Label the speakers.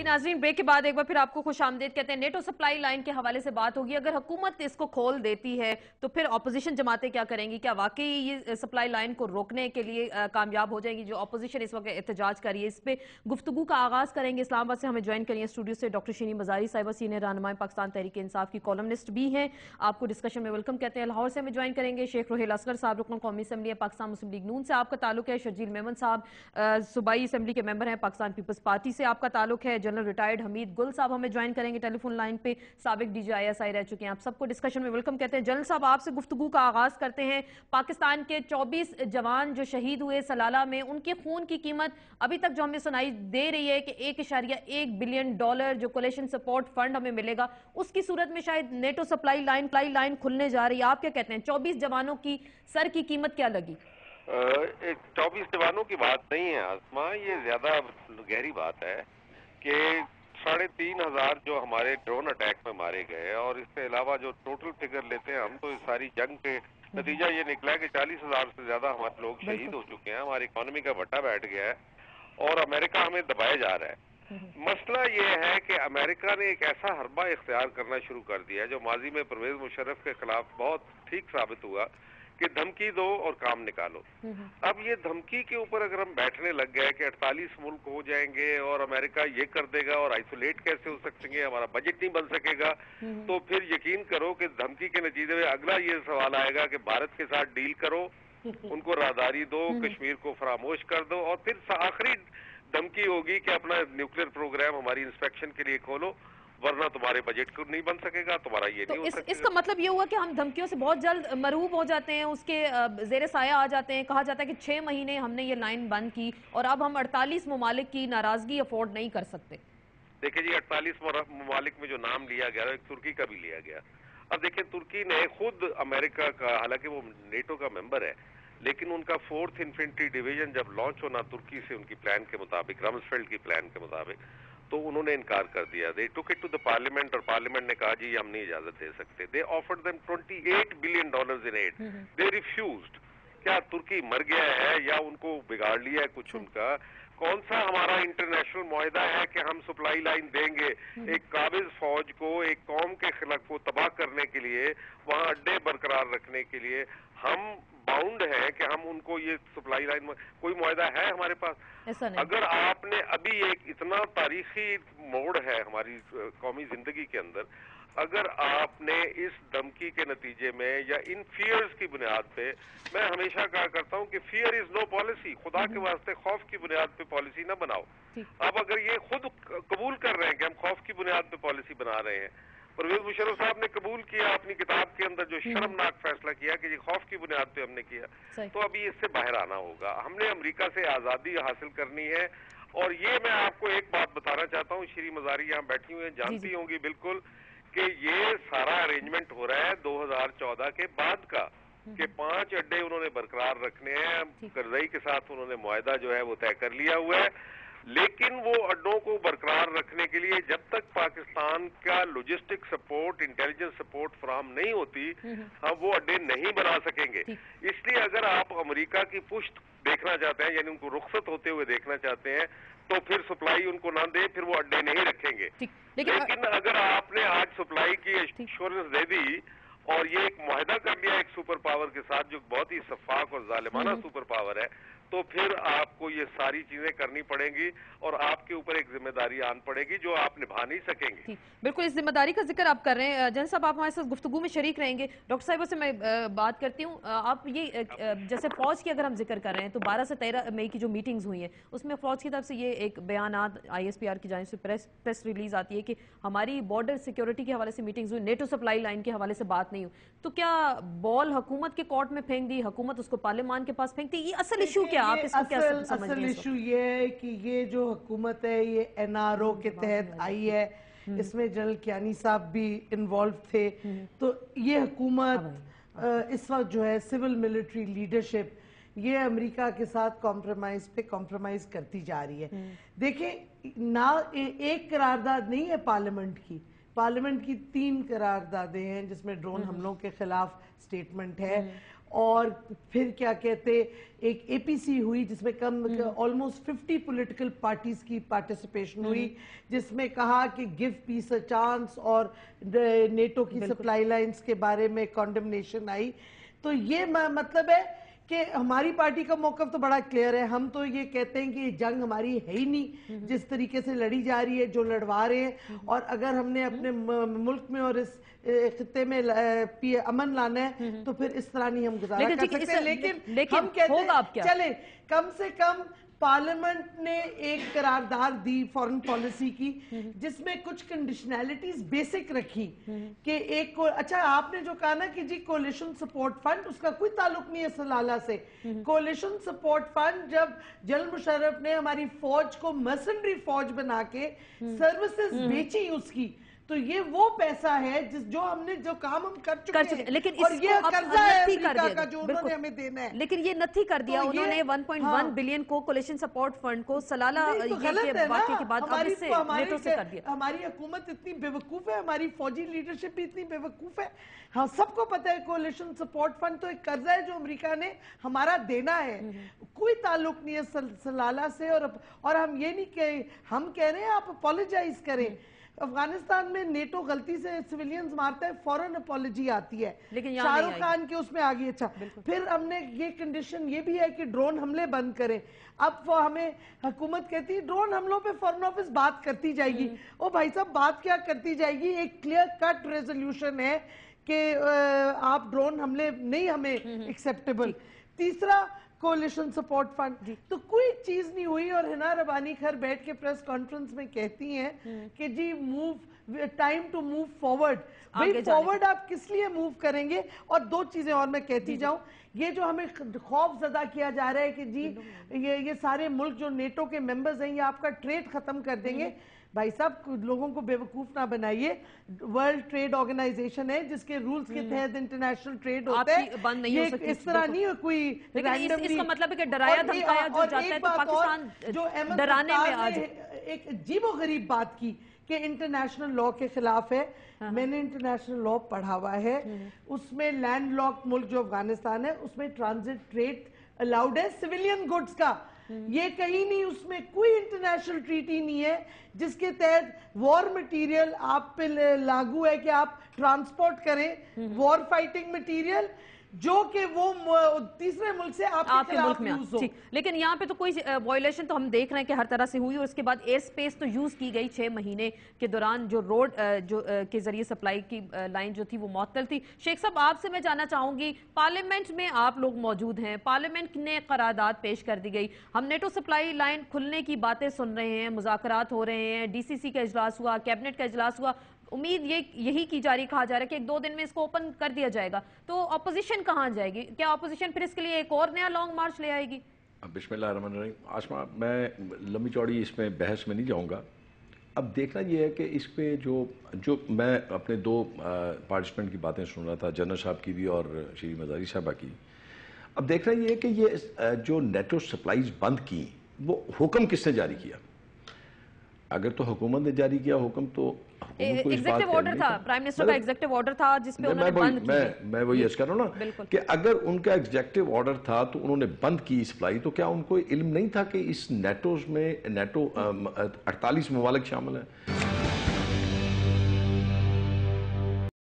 Speaker 1: जी नाज़रीन, ब्रेक के बाद एक बार फिर आपको खुश आमदीद कहते हैं। नेटो सप्लाई लाइन के हवाले से बात होगी। अगर हुकूमत इसको खोल देती है तो फिर अपोजिशन जमातें क्या करेंगी? क्या वाकई ये सप्लाई लाइन को रोकने के लिए कामयाब हो जाएंगी? जो अपोजिशन इस वक्त एहतजाज कर रही है, इस पे गुफ्तगू का आगाज करेंगे। इस्लामाबाद से हमें ज्वाइन करिए स्टूडियो से डॉक्टर शीनी मजारी साहिबा, सीनियर रहनुमा पाकिस्तान तहरीक इंसाफ की कॉलमनिस्ट भी हैं। आपको डिस्कशन में वेलकम कहते हैं। लाहौर से हमें ज्वाइन करेंगे शेख रोहेल असगर साहब, रुकन कौमी असम्बली है पाकिस्तान मुस्लिम लीग नून से आपका ताल्लुक है। शर्जील मेमन साहब सूबाई असम्बली के मेंबर हैं पाकिस्तान पीपल्स पार्टी से आपका ताल्लुक है। जनरल रिटायर्ड हमीद गुल साहब हमें ज्वाइन करेंगे टेलीफोन लाइन पे, साबिक DGI रह चुके हैं। आप सबको डिस्कशन में वेलकम कहते हैं। जनरल साहब, आपसे गुफ्तगू का आगाज करते हैं। पाकिस्तान के 24 जवान जो शहीद हुए सलाला में, उनके खून की कीमत अभी तक जो हमें सुनाई दे रही है कि $1.1 बिलियन जो कोलेशन सपोर्ट फंड हमें मिलेगा, उसकी सूरत में शायद नेटो सप्लाई लाइन खुलने जा रही है। आप क्या कहते हैं? 24 जवानों की सर की कीमत क्या लगी?
Speaker 2: 24 जवानों की बात नहीं है आसमा, ये ज्यादा गहरी बात है कि 3,500 जो हमारे ड्रोन अटैक में मारे गए, और इसके अलावा जो टोटल फिगर लेते हैं हम, तो इस सारी जंग के नतीजा ये निकला है कि 40,000 से ज्यादा हमारे लोग शहीद हो चुके हैं। हमारी इकोनॉमी का भट्टा बैठ गया है और अमेरिका हमें दबाया जा रहा है। मसला ये है कि अमेरिका ने एक ऐसा हरबा इख्तियार करना शुरू कर दिया है जो माजी में परवेज मुशर्रफ के खिलाफ बहुत ठीक साबित हुआ कि धमकी दो और काम निकालो। अब ये धमकी के ऊपर अगर हम बैठने लग गए कि 48 मुल्क हो जाएंगे और अमेरिका ये कर देगा और आइसोलेट कैसे हो सकेंगे, हमारा बजट नहीं बन सकेगा, तो फिर यकीन करो कि धमकी के नतीजे में अगला ये सवाल आएगा कि भारत के साथ डील करो, उनको राहदारी दो, कश्मीर को फरामोश कर दो, और फिर आखिरी धमकी होगी कि अपना न्यूक्लियर प्रोग्राम हमारी इंस्पेक्शन के लिए खोलो, वरना तुम्हारे बजट को नहीं बन सकेगा, तुम्हारा ये
Speaker 1: तो
Speaker 2: नहीं हो सकेगा।
Speaker 1: इसका मतलब ये हुआ कि हम धमकियों से बहुत जल्द मरूब हो जाते हैं, उसके जेर साया आ जाते हैं। कहा जाता है कि 6 महीने हमने ये लाइन बंद की और अब हम 48 ममालिक की नाराजगी अफोर्ड नहीं कर सकते।
Speaker 2: देखिए जी, 48 ममालिक में जो नाम लिया गया, एक तुर्की का भी लिया गया। अब देखिए, तुर्की ने खुद अमेरिका का, हालांकि वो नेटो का मेंबर है, लेकिन उनका 4th इन्फेंट्री डिवीजन जब लॉन्च होना तुर्की से उनकी प्लान के मुताबिक, रमसफेल्ड की प्लान के मुताबिक, तो उन्होंने इनकार कर दिया। They took it to the parliament, और पार्लियामेंट ने कहा जी हम नहीं इजाजत दे सकते। They offered them $28 billion in aid, they refused. क्या तुर्की मर गया है या उनको बिगाड़ लिया है कुछ उनका? कौन सा हमारा इंटरनेशनल मुआहदा है कि हम सप्लाई लाइन देंगे एक काबिज फौज को, एक कौम के खिलाफ को तबाह करने के लिए, वहां अड्डे बरकरार रखने के लिए हम बाउंड है कि हम उनको ये सप्लाई लाइन में, कोई मुआहदा है हमारे पास?
Speaker 1: ऐसा नहीं।
Speaker 2: अगर आपने अभी एक इतना तारीखी मोड़ है हमारी कौमी जिंदगी के अंदर, अगर आपने इस धमकी के नतीजे में या इन फियर्स की बुनियाद पे, मैं हमेशा कहा करता हूं कि फियर इज नो पॉलिसी, खुदा के वास्ते खौफ की बुनियाद पे पॉलिसी ना बनाओ। अब अगर ये खुद कबूल कर रहे हैं कि हम खौफ की बुनियाद पे पॉलिसी बना रहे हैं, परवेज मुशर्रफ साहब ने कबूल किया अपनी किताब के अंदर, जो शर्मनाक फैसला किया कि ये खौफ की बुनियाद पे हमने किया, तो अभी इससे बाहर आना होगा। हमने अमेरिका से आजादी हासिल करनी है। और ये मैं आपको एक बात बताना चाहता हूँ, श्री मजारी यहाँ बैठी हुई है, जानती होंगी बिल्कुल कि ये सारा अरेंजमेंट हो रहा है 2014 के बाद का, कि 5 अड्डे उन्होंने बरकरार रखने हैं। करजई के साथ उन्होंने मुआहदा जो है वो तय कर लिया हुआ है, लेकिन वो अड्डों को बरकरार रखने के लिए जब तक पाकिस्तान का लॉजिस्टिक सपोर्ट, इंटेलिजेंस सपोर्ट फराहम नहीं होती, हम वो अड्डे नहीं बना सकेंगे। इसलिए अगर आप अमेरिका की पुष्ट देखना चाहते हैं, यानी उनको रुखसत होते हुए देखना चाहते हैं, तो फिर सप्लाई उनको ना दे, फिर वो अड्डे नहीं रखेंगे। लेकिन अगर आपने आज सप्लाई की एश्योरेंस दे दी और ये एक मुआहदा कर लिया एक सुपर पावर के साथ, जो बहुत ही शफाफ और जालिमाना सुपर पावर है, तो फिर आपको ये सारी चीजें करनी पड़ेंगी और आपके ऊपर एक जिम्मेदारी आन पड़ेगी जो आप निभा नहीं सकेंगे।
Speaker 1: बिल्कुल, इस जिम्मेदारी का जिक्र आप कर रहे हैं। जन साहब, आप हमारे साथ गुफ्तगू में शरीक रहेंगे। डॉक्टर साहिबा से मैं बात करती हूँ। आप ये जैसे फौज की अगर हम जिक्र कर रहे हैं, तो 12 से 13 मई की जो मीटिंग्स हुई हैं, उसमें फौज की तरफ से ये एक बयान ISPR की जानिब से प्रेस रिलीज आती है कि हमारी बॉर्डर सिक्योरिटी के हवाले से मीटिंग्स हुई, नेटो सप्लाई लाइन के हवाले से बात नहीं हुई। तो क्या बॉल हुकूमत के कोर्ट में फेंक दी, हुकूमत उसको पार्लियामान के पास फेंकती? ये असल इशू क्या, आप इसको क्या समझ रहे हैं?
Speaker 3: असल इशू ये है कि ये जो हुकूमत है ये NRO के तहत आई है, इसमें जनरल कियानी साहब भी इन्वॉल्व थे। तो ये हुकूमत इस वक्त जो है सिविल मिलिट्री लीडरशिप, ये अमेरिका के साथ कॉम्प्रोमाइज पे कॉम्प्रोमाइज करती जा रही है। देखें ना, एक करारदाद नहीं है पार्लियामेंट की 3 करारदादें हैं जिसमें ड्रोन हमलों के खिलाफ स्टेटमेंट है, اور پھر کیا کہتے ایک اے پی سی ہوئی جس میں کم آلموسٹ 50 پولیٹیکل پارٹیز کی پارٹیسپیشن ہوئی جس میں کہا کہ گیو پیس اے چانس اور نیٹو کی سپلائی لائنز کے بارے میں کانڈمنیشن آئی. تو یہ مطلب ہے کہ ہماری پارٹی کا موقف تو بڑا کلیئر ہے. ہم تو یہ کہتے ہیں کہ یہ جنگ ہماری ہے ہی نہیں جس طریقے سے لڑی جا رہی ہے, جو لڑوا رہے ہیں, اور اگر ہم نے اپنے ملک میں اور اس خطے میں امن لانا ہے تو پھر اس طرح نہیں ہم گزارا کر سکتے. لیکن ہم کہتے ہیں چلیں کم سے کم پارلیمنٹ نے ایک قرارداد دی فورن پالیسی کی جس میں کچھ کنڈیشنالٹیز بیسک رکھی کہ ایک اچھا آپ نے جو کہا نا کہ جی کولیشن سپورٹ فنڈ, اس کا کوئی تعلق نہیں ہے سلالہ سے. کولیشن سپورٹ فنڈ جب جنرل مشرف نے ہماری فوج کو مرسنری فوج بنا کے سروسز بیچی اس کی, تو یہ وہ پیسہ ہے جو ہم نے جو کام ہم کر چکے ہیں,
Speaker 1: لیکن
Speaker 3: اور یہ قرضہ ہے امریکہ کا جو انہوں نے ہمیں دینا ہے.
Speaker 1: لیکن یہ نتھی کر دیا انہوں نے 1.1 بلین کو کولیشن سپورٹ فنڈ کو سلالہ یہ واقعے کے بعد اب اس سے نیٹو سے کر دیا.
Speaker 3: ہماری حکومت اتنی بے وقوف ہے, ہماری فوجی لیڈرشپ بھی اتنی بے وقوف ہے. ہاں سب کو پتہ ہے کولیشن سپورٹ فنڈ تو ایک قرضہ ہے جو امریکہ نے ہمارا دینا ہے, کوئی تعلق نہیں ہے سلالہ سے. اور ہم یہ نہیں کہ ہم کہہ رہے ہیں آپ اپولوجائز کریں. افغانستان میں نیٹو غلطی سے سویلینز مارتا ہے, فوراً اپولوجی آتی ہے, شاہ رخ خان کے اس میں آگئی. اچھا پھر ہم نے یہ کنڈیشن یہ بھی ہے کہ ڈرون حملے بند کریں. اب وہ ہمیں حکومت کہتی ہے ڈرون حملوں پہ فورن آفس بات کرتی جائے گی. او بھائی صاحب بات کیا کرتی جائے گی, ایک کلیئر کٹ ریزولوشن ہے کہ آپ ڈرون حملے نہیں ہمیں ایکسیپٹیبل. تیسرا کولیشن سپورٹ فنڈ, تو کوئی چیز نہیں ہوئی. اور ہنا ربانی گھر بیٹھ کے پریس کانفرنس میں کہتی ہیں کہ جی ٹائم ٹو موو فارورڈ. بھئی فارورڈ آپ کس لیے موو کریں گے؟ اور دو چیزیں اور میں کہتی جاؤں, یہ جو ہمیں خوف زدہ کیا جا رہا ہے کہ جی یہ سارے ملک جو نیٹو کے ممبرز ہیں یہ آپ کا ٹریڈ ختم کر دیں گے. بھائی صاحب لوگوں کو بے وقوف نہ بنائیے. ورلڈ ٹریڈ آرگنائزیشن ہے جس کے رولز کے تحت انٹرنیشنل ٹریڈ ہوتا ہے, یہ اس طرح نہیں ہے کوئی
Speaker 1: رینڈملی. اس کا مطلب ہے کہ ڈرایا دھمکایا جو جاتا ہے تو پاکستان ڈرانے میں آ جائے.
Speaker 3: ایک عجیب و غریب بات کی کہ انٹرنیشنل لا کے خلاف ہے. میں نے انٹرنیشنل لا پڑھا ہوا ہے, اس میں لینڈ لاک ملک جو افغانستان ہے اس میں ٹرانزٹ ٹریڈ الاؤڈ ہے سویلین گڈز کا. یہ کہیں نہیں, اس میں کوئی انٹرنیشنل ٹریٹی نہیں ہے جس کے تحت وار مٹیریل آپ پہ لاگو ہے کہ آپ ٹرانسپورٹ کریں وار فائٹنگ مٹیریل جو کہ وہ تیسرے ملک سے آپ کے خلاف یوز ہو.
Speaker 1: لیکن یہاں پہ تو کوئی وائلیشن تو ہم دیکھ رہے ہیں کہ ہر طرح سے ہوئی, اور اس کے بعد ایئر سپیس تو یوز کی گئی 6 مہینے کے دوران, جو روڈ کے ذریعے سپلائی کی لائن جو تھی وہ معطل تھی. شیخ صاحب آپ سے میں جاننا چاہوں گی, پارلیمنٹ میں آپ لوگ موجود ہیں, پارلیمنٹ نے قرارداد پیش کر دی گئی, ہم نیٹو سپلائی لائن کھلنے کی باتیں سن رہے ہیں, مذاکرات ہو رہے ہیں, ڈی سی سی کا اجلاس ہوا, کیبنٹ کا اجلاس ہوا, امید یہی کی جا رہی, کہا جا رہا ہے کہ 1-2 دن میں اس کو اوپن کر دیا جائے گا. تو اپوزیشن کہاں جائے گی؟ کیا اپوزیشن پھر اس کے لیے ایک اور نیا لانگ مارچ لے آئے گی؟
Speaker 4: بسم اللہ الرحمن الرحیم. آسما میں لمبی چوڑی اس میں بحث میں نہیں جاؤں گا. اب دیکھنا یہ ہے کہ اس پہ جو میں اپنے 2 پارٹیسپینٹ کی باتیں سن رہا تھا, جنرل صاحب کی بھی اور شری مزاری صاحبہ کی. اب دیکھنا یہ ہے کہ یہ جو نیٹو سپلائیز بند کی وہ حکم کس نے جاری کیا؟ اگر تو حکومت نے جاری کیا حکم تو
Speaker 1: ایگزیکٹو آرڈر تھا, پرائم منسٹر کا ایگزیکٹو آرڈر تھا جس پہ انہوں نے بند کی.
Speaker 4: میں وہی عرض کر رہا ہوں نا کہ اگر ان کا ایگزیکٹو آرڈر تھا تو انہوں نے بند کی سپلائی, تو کیا ان کو علم نہیں تھا کہ اس نیٹو میں 48 ممالک شامل ہیں؟